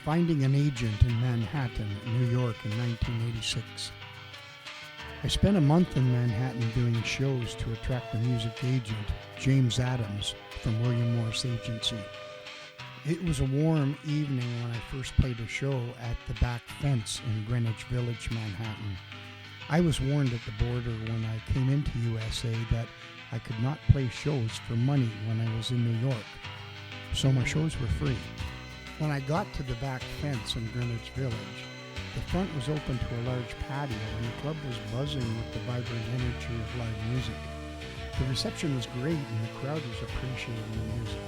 Finding an Agent in Manhattan, New York in 1986. I spent a month in Manhattan doing shows to attract the music agent, James Adams, from William Morris Agency. It was a warm evening when I first played a show at the Back Fence in Greenwich Village, Manhattan. I was warned at the border when I came into USA that I could not play shows for money when I was in New York, so my shows were free. When I got to the Back Fence in Greenwich Village, the front was open to a large patio and the club was buzzing with the vibrant energy of live music. The reception was great and the crowd was appreciating the music.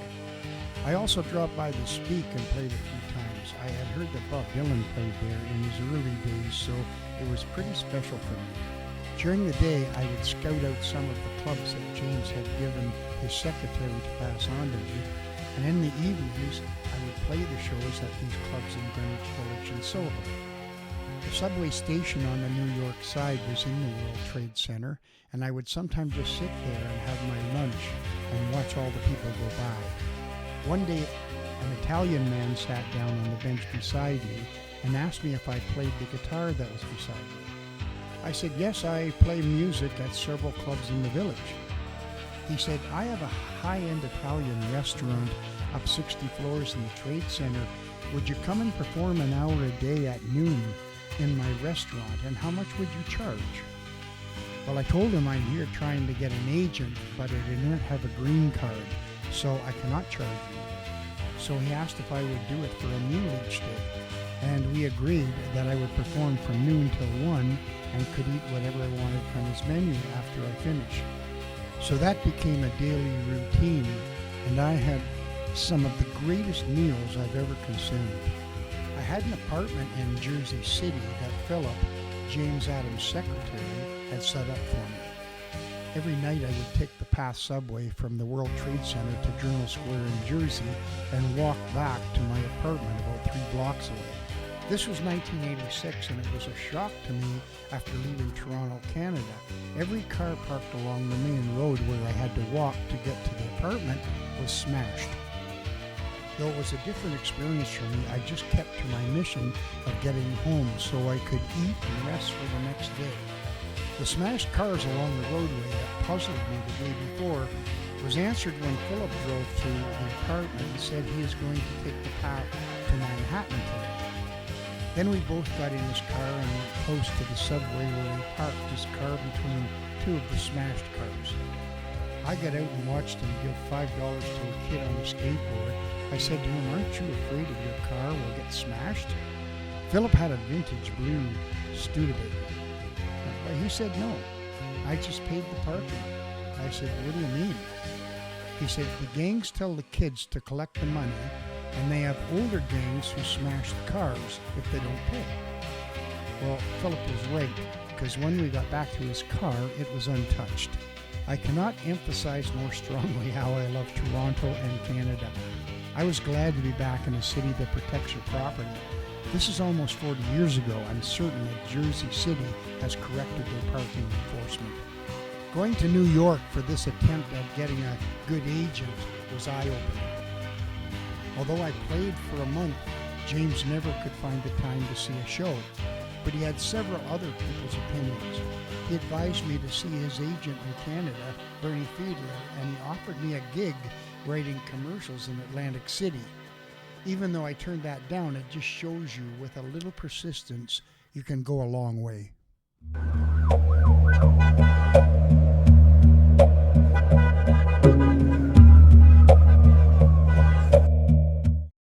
I also dropped by the Speak and played a few times. I had heard that Bob Dylan played there in his early days, so it was pretty special for me. During the day, I would scout out some of the clubs that James had given his secretary to pass on to me, and in the evenings, I would play the shows at these clubs in Greenwich Village and Soho. The subway station on the New York side was in the World Trade Center, and I would sometimes just sit there and have my lunch and watch all the people go by. One day, an Italian man sat down on the bench beside me and asked me if I played the guitar that was beside me. I said, yes, I play music at several clubs in the village. He said, I have a high-end Italian restaurant up 60 floors in the Trade Center. Would you come and perform an hour a day at noon in my restaurant, and how much would you charge? Well, I told him I'm here trying to get an agent, but I do not have a green card, so I cannot charge you. So he asked if I would do it for a meal each day, and we agreed that I would perform from noon till 1 and could eat whatever I wanted from his menu after I finished. So that became a daily routine, and I had some of the greatest meals I've ever consumed. I had an apartment in Jersey City that Philip, James Adams' secretary, had set up for me. Every night I would take the PATH subway from the World Trade Center to Journal Square in Jersey and walk back to my apartment about 3 blocks away. This was 1986, and it was a shock to me after leaving Toronto, Canada. Every car parked along the main road where I had to walk to get to the apartment was smashed. Though it was a different experience for me, I just kept to my mission of getting home so I could eat and rest for the next day. The smashed cars along the roadway that puzzled me the day before was answered when Philip drove through the apartment and said he is going to take the path to Manhattan today. Then we both got in his car and went close to the subway where he parked his car between 2 of the smashed cars. I got out and watched him give $5 to a kid on a skateboard. I said to him, aren't you afraid of your car will get smashed? Philip had a vintage blue Studebaker. But he said no. I just paid the parking. I said, what do you mean? He said, the gangs tell the kids to collect the money, and they have older gangs who smash the cars if they don't pay. Well, Philip was right, because when we got back to his car, it was untouched. I cannot emphasize more strongly how I love Toronto and Canada. I was glad to be back in a city that protects your property. This is almost 40 years ago. I'm certain that Jersey City has corrected their parking enforcement. Going to New York for this attempt at getting a good agent was eye-opening. Although I played for a month, James never could find the time to see a show, but he had several other people's opinions. He advised me to see his agent in Canada, Bernie Fiedler, and he offered me a gig writing commercials in Atlantic City. Even though I turned that down, it just shows you with a little persistence, you can go a long way.